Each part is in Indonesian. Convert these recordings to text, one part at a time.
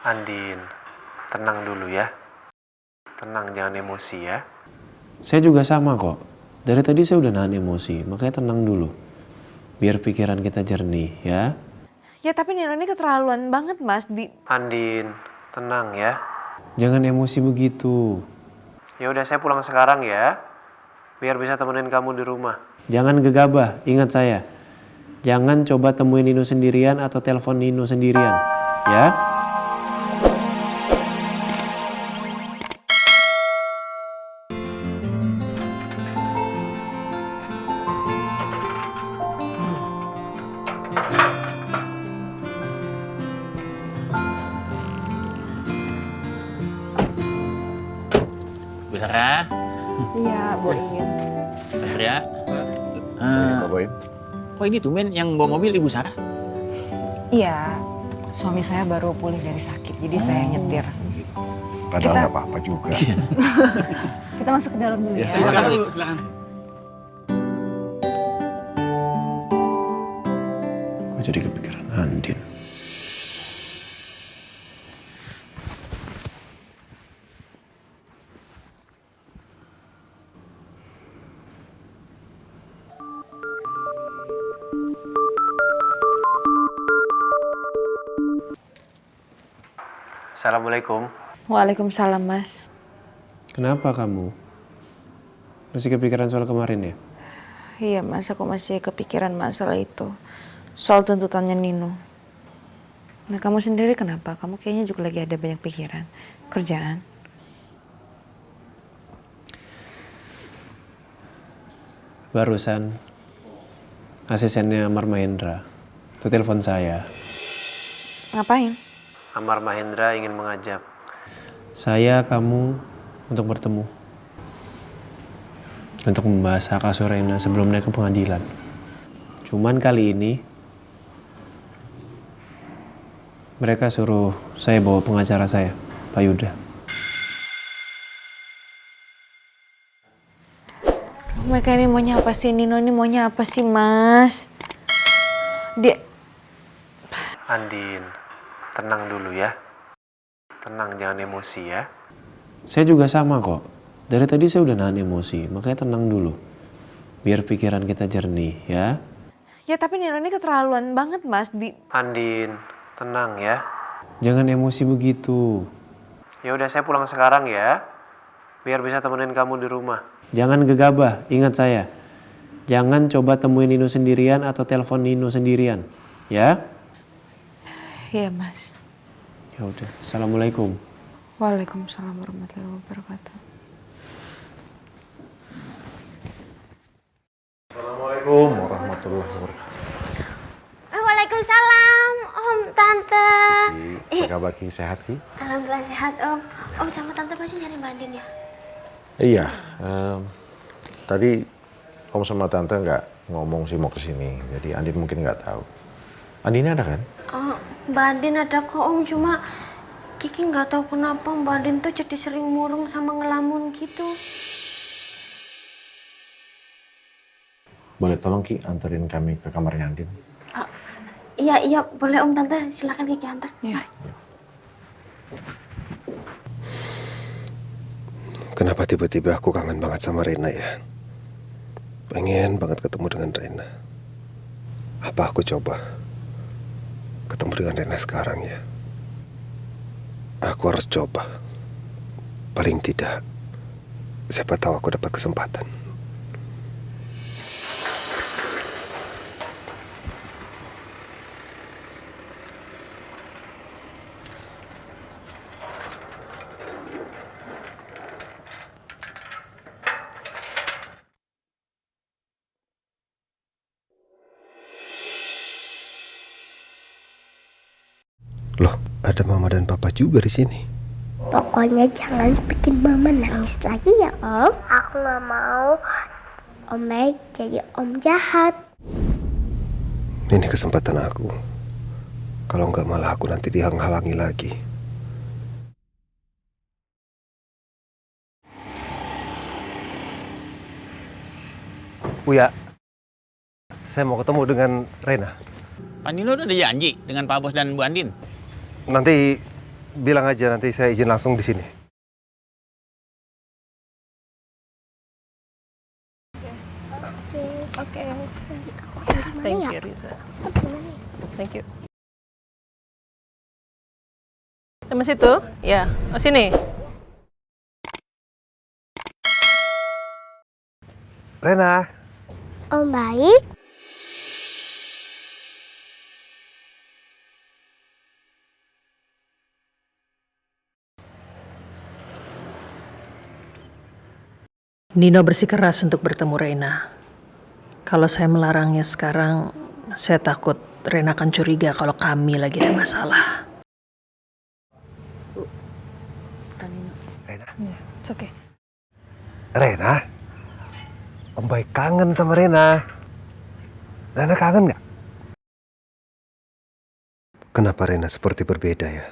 Andin, tenang dulu ya. Tenang, jangan emosi ya. Saya juga sama kok. Dari tadi saya udah nahan emosi, makanya tenang dulu. Biar pikiran kita jernih ya. Ya tapi Nino ini keterlaluan banget Mas. Andin, tenang ya. Jangan emosi begitu. Ya udah saya pulang sekarang ya. Biar bisa temenin kamu di rumah. Jangan gegabah, ingat saya. Jangan coba temuin Nino sendirian atau telepon Nino sendirian. Ya? Bu Sarah. Iya, Boim. Pak Surya. Pak Boim. Kok ini tumben yang bawa mobil Ibu Sarah? Iya, suami saya baru pulih dari sakit, jadi saya nyetir. Padahal nggak apa-apa juga. Kita masuk ke dalam dulu ya. Silakan, Ibu. Silakan. Gue jadi kepikiran Andin. Assalamualaikum. Waalaikumsalam Mas. Kenapa kamu? Masih kepikiran soal kemarin ya? Iya Mas, aku masih kepikiran masalah itu. Soal tuntutannya Nino. Nah kamu sendiri kenapa? Kamu kayaknya juga lagi ada banyak pikiran. Kerjaan. Barusan asistennya Amar Mahendra itu telepon saya. Ngapain? Amar Mahendra ingin mengajak saya, kamu untuk bertemu. Untuk membahas hak asuh Rena sebelum naik ke pengadilan. Cuman kali ini mereka suruh saya bawa pengacara saya, Pak Yuda. Mereka ini maunya apa sih? Nino ini maunya apa sih Mas? Dia... Andin, tenang dulu ya. Tenang, jangan emosi ya. Saya juga sama kok. Dari tadi saya udah nahan emosi, makanya tenang dulu. Biar pikiran kita jernih ya. Ya tapi Nino ini keterlaluan banget Mas. Andin, tenang ya. Jangan emosi begitu. Ya udah saya pulang sekarang ya. Biar bisa temenin kamu di rumah. Jangan gegabah, ingat saya. Jangan coba temuin Nino sendirian atau telepon Nino sendirian. Ya? Iya Mas. Ya udah, assalamualaikum. Waalaikumsalam warahmatullahi wabarakatuh. Assalamualaikum warahmatullahi wabarakatuh. Waalaikumsalam, Om, Tante. Apa kabar Ki? Sehat Ki? Alhamdulillah sehat, Om. Om sama Tante pasti nyari Mbak Andin ya? Iya. Tadi Om sama Tante nggak ngomong sih mau kesini, jadi Andin mungkin nggak tahu. Andinnya ada kan? Oh, Mbak Andin ada kok, Om. Cuma Kiki nggak tahu kenapa Mbak Andin tuh jadi sering murung sama ngelamun gitu. Boleh tolong Ki anterin kami ke kamarnya Andin? Iya, boleh Om, Tante. Silakan Kiki antar. Iya. Kenapa tiba-tiba aku kangen banget sama Rena ya? Pengen banget ketemu dengan Rena. Apa aku coba ketemu dengan Rena sekarang ya? Aku harus coba. Paling tidak, siapa tahu aku dapat kesempatan. Loh, ada mama dan papa juga di sini. Pokoknya jangan bikin Mama nangis lagi ya, Om. Aku nggak mau Om baik jadi Om jahat. Ini kesempatan aku. Kalau nggak malah aku nanti dihalang-halangi lagi. Uya, saya mau ketemu dengan Rena. Pak Nino udah ada janji dengan Pak Bos dan Bu Andin? Nanti bilang aja nanti saya izin langsung di sini. Oke. Gimana Thank ya? you, Riza. Gimana ya? Thank you. Sama situ? Ya. Oh, sini. Rena, Om baik. Nino bersikeras untuk bertemu Reina. Kalau saya melarangnya sekarang, saya takut Reina akan curiga kalau kami lagi ada masalah. Rena, It's okay. Rena, Om baik kangen sama Rena. Rena kangen nggak? Kenapa Rena seperti berbeda ya?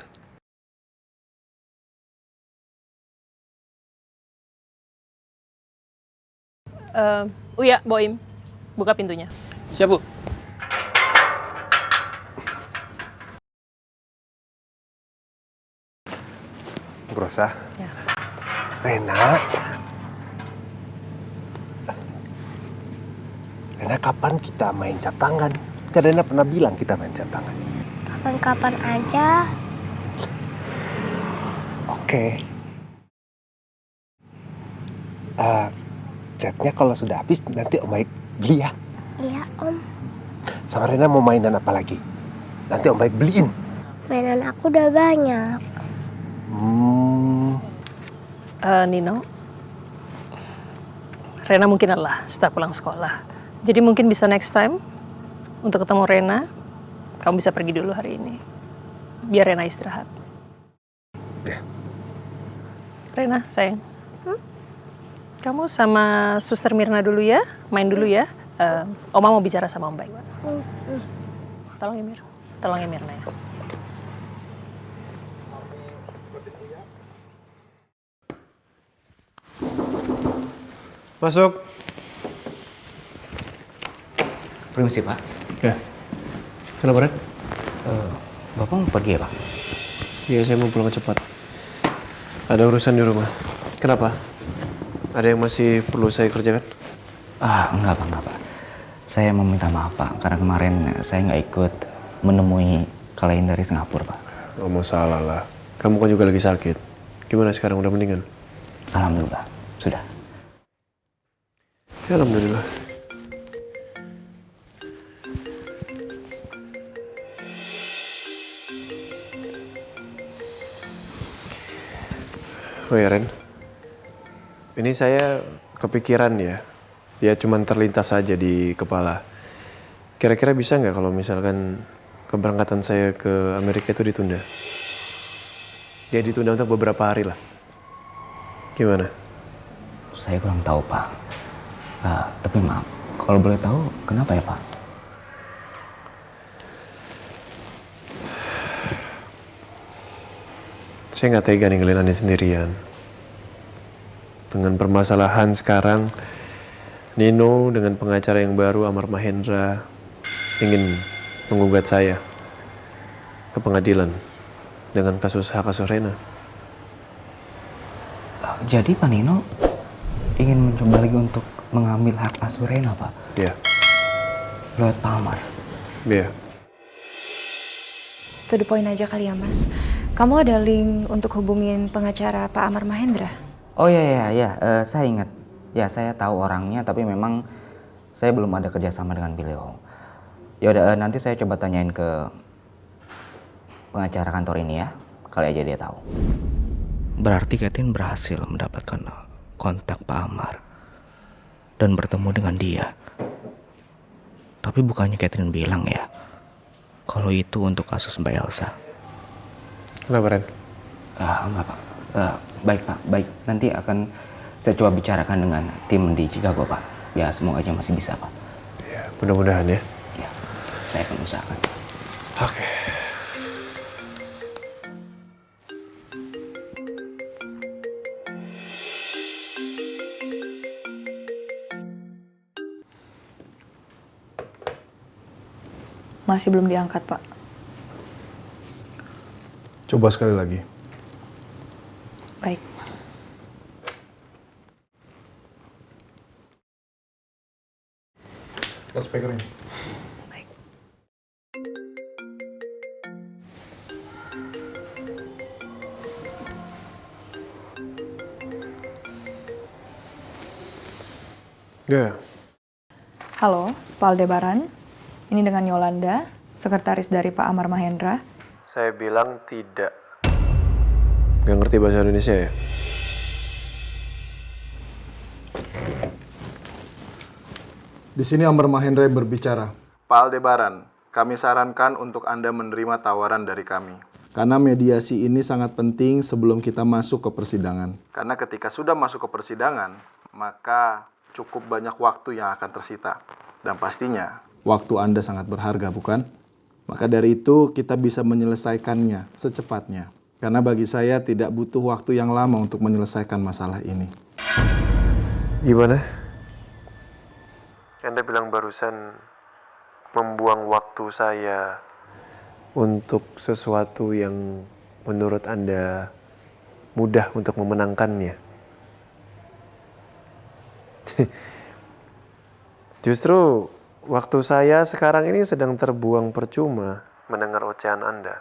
Uya, Boim, buka pintunya. Siap, Bu. Bu Rosa. Ya. Rena. Rena, kapan kita main cap tangan? Kan Rena pernah bilang kita main cap tangan. Kapan-kapan aja. Oke. Catnya kalau sudah habis nanti Om baik beli ya. Iya Om. Sama Rena mau mainan apa lagi? Nanti Om baik beliin. Mainan aku udah banyak. Nino, Rena mungkin adalah start pulang sekolah. Jadi mungkin bisa next time untuk ketemu Rena, kamu bisa pergi dulu hari ini. Biar Rena istirahat. Ya. Rena, sayang. Kamu sama Suster Mirna dulu ya, main dulu ya. Oma mau bicara sama Om Baik. Tolong ya Mir, tolong ya Mirna ya. Masuk. Permisi, Pak. Ya. Kenapa, Ren? Bapak mau pergi ya, Pak? Iya, saya mau pulang cepat. Ada urusan di rumah. Kenapa? Ada yang masih perlu saya kerjakan? Enggak, Pak. Saya mau minta maaf, Pak. Karena kemarin saya nggak ikut menemui klien dari Singapura, Pak. Nggak masalah lah. Kamu kan juga lagi sakit. Gimana sekarang? Udah mendingan? Alhamdulillah, sudah. Ya, alhamdulillah. Oh ya, Ren. Ini saya kepikiran ya. Ya cuman terlintas saja di kepala. Kira-kira bisa nggak kalau misalkan keberangkatan saya ke Amerika itu ditunda? Ya ditunda untuk beberapa hari lah. Gimana? Saya kurang tahu, Pak. Tapi maaf, kalau boleh tahu kenapa ya, Pak? Saya nggak tega ninggalin Andi sendirian. Dengan permasalahan sekarang, Nino dengan pengacara yang baru, Amar Mahendra, ingin menggugat saya ke pengadilan dengan kasus hak asuh Rena. Jadi Pak Nino ingin mencoba lagi untuk mengambil hak asuh Rena, Pak? Iya. Lewat Pak Amar? Iya. To the point aja kali ya Mas. Kamu ada link untuk hubungin pengacara Pak Amar Mahendra? Oh iya, saya ingat. Ya, saya tahu orangnya, tapi memang saya belum ada kerjasama dengan beliau. Ya udah, nanti saya coba tanyain ke pengacara kantor ini ya. Kali aja dia tahu. Berarti Catherine berhasil mendapatkan kontak Pak Amar dan bertemu dengan dia. Tapi bukannya Catherine bilang ya kalau itu untuk kasus Mbak Elsa. Kenapa, Ren? Enggak, Pak. Baik, Pak. Baik. Nanti akan saya coba bicarakan dengan tim di Chicago, Pak. Ya, semoga aja masih bisa, Pak. Ya, mudah-mudahan ya. Ya, saya akan usahakan. Oke. Masih belum diangkat, Pak. Coba sekali lagi. speaker ini. Baik. Ya. Halo, Pak Aldebaran. Ini dengan Yolanda, sekretaris dari Pak Amar Mahendra. Saya bilang tidak. Gak ngerti bahasa Indonesia ya? Di sini Amar Mahendra yang berbicara. Pak Aldebaran, kami sarankan untuk Anda menerima tawaran dari kami. Karena mediasi ini sangat penting sebelum kita masuk ke persidangan. Karena ketika sudah masuk ke persidangan, maka cukup banyak waktu yang akan tersita. Dan pastinya, waktu Anda sangat berharga, bukan? Maka dari itu, kita bisa menyelesaikannya secepatnya. Karena bagi saya tidak butuh waktu yang lama untuk menyelesaikan masalah ini. Gimana? Anda bilang barusan membuang waktu saya untuk sesuatu yang menurut Anda mudah untuk memenangkannya. Justru waktu saya sekarang ini sedang terbuang percuma mendengar ocehan Anda.